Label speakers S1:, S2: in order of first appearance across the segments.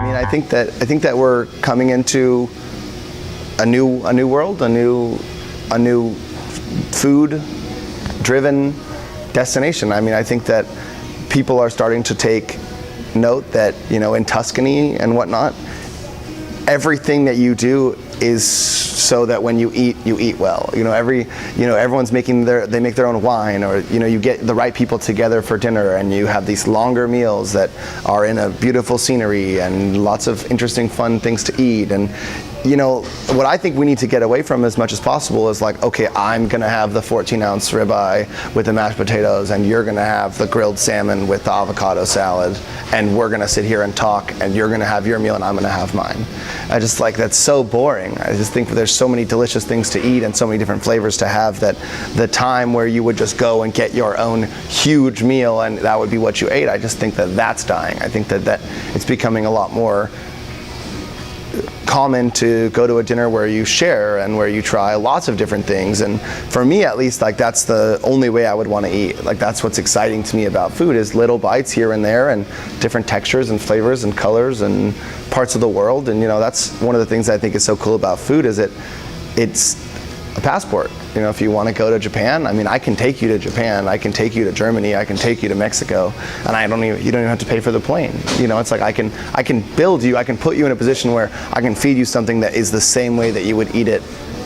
S1: I mean, I think that we're coming into a new world, a new food-driven destination. I mean, I think that people are starting to take note that, in Tuscany and whatnot, everything that you do is so that when you eat well. Everyone's they make their own wine, or you get the right people together for dinner, and you have these longer meals that are in a beautiful scenery and lots of interesting, fun things to eat. And what I think we need to get away from as much as possible is like, okay, I'm gonna have the 14-ounce ribeye with the mashed potatoes, and you're gonna have the grilled salmon with the avocado salad, and we're gonna sit here and talk, and you're gonna have your meal and I'm gonna have mine. I just that's so boring. I just think there's so many delicious things to eat and so many different flavors to have, that the time where you would just go and get your own huge meal and that would be what you ate, I just think that that's dying. I think that it's becoming a lot more common to go to a dinner where you share and where you try lots of different things. And for me, at least, that's the only way I would want to eat. That's what's exciting to me about food, is little bites here and there and different textures and flavors and colors and parts of the world. And that's one of the things I think is so cool about food, is it's a passport. If you want to go to Japan, I mean, I can take you to Japan, I can take you to Germany, I can take you to Mexico, and you don't even have to pay for the plane. It's like I can build you, I can put you in a position where I can feed you something that is the same way that you would eat it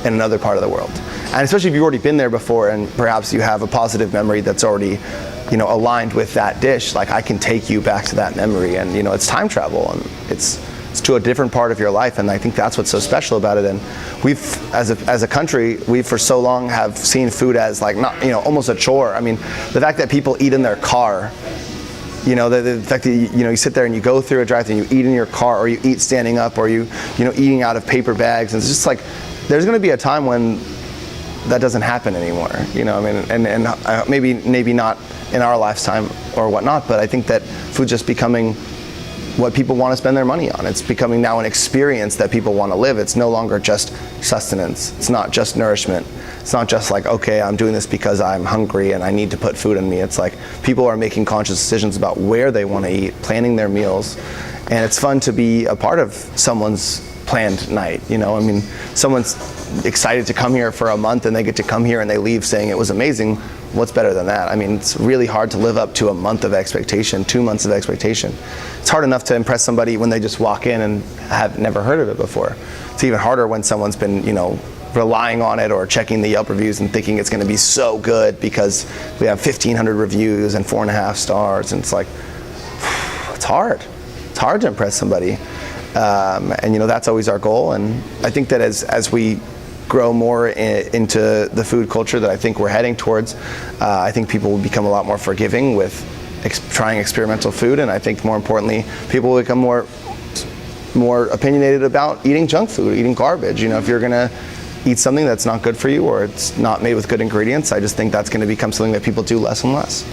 S1: in another part of the world. And especially if you've already been there before and perhaps you have a positive memory that's already aligned with that dish, I can take you back to that memory. And it's time travel, and it's to a different part of your life, and I think that's what's so special about it. And we've, as a country, we for so long have seen food as not almost a chore. I mean, the fact that people eat in their car, the fact that you sit there and you go through a drive-thru and you eat in your car, or you eat standing up, or you eating out of paper bags, and it's just there's going to be a time when that doesn't happen anymore. I mean, and maybe not in our lifetime or whatnot, but I think that food's just becoming what people want to spend their money on. It's becoming now an experience that people want to live. It's no longer just sustenance. It's not just nourishment. It's not just okay, I'm doing this because I'm hungry and I need to put food in me. It's people are making conscious decisions about where they want to eat, planning their meals, and it's fun to be a part of someone's planned night. I mean, someone's excited to come here for a month and they get to come here and they leave saying it was amazing. What's better than that? I mean, it's really hard to live up to a month of expectation, 2 months of expectation. It's hard enough to impress somebody when they just walk in and have never heard of it before. It's even harder when someone's been, relying on it or checking the Yelp reviews and thinking it's going to be so good because we have 1,500 reviews and 4.5 stars. And it's it's hard. It's hard to impress somebody. And that's always our goal. And I think that as we grow more into the food culture that I think we're heading towards, I think people will become a lot more forgiving with trying experimental food, and I think more importantly, people will become more opinionated about eating junk food, eating garbage. If you're gonna eat something that's not good for you or it's not made with good ingredients, I just think that's gonna become something that people do less and less.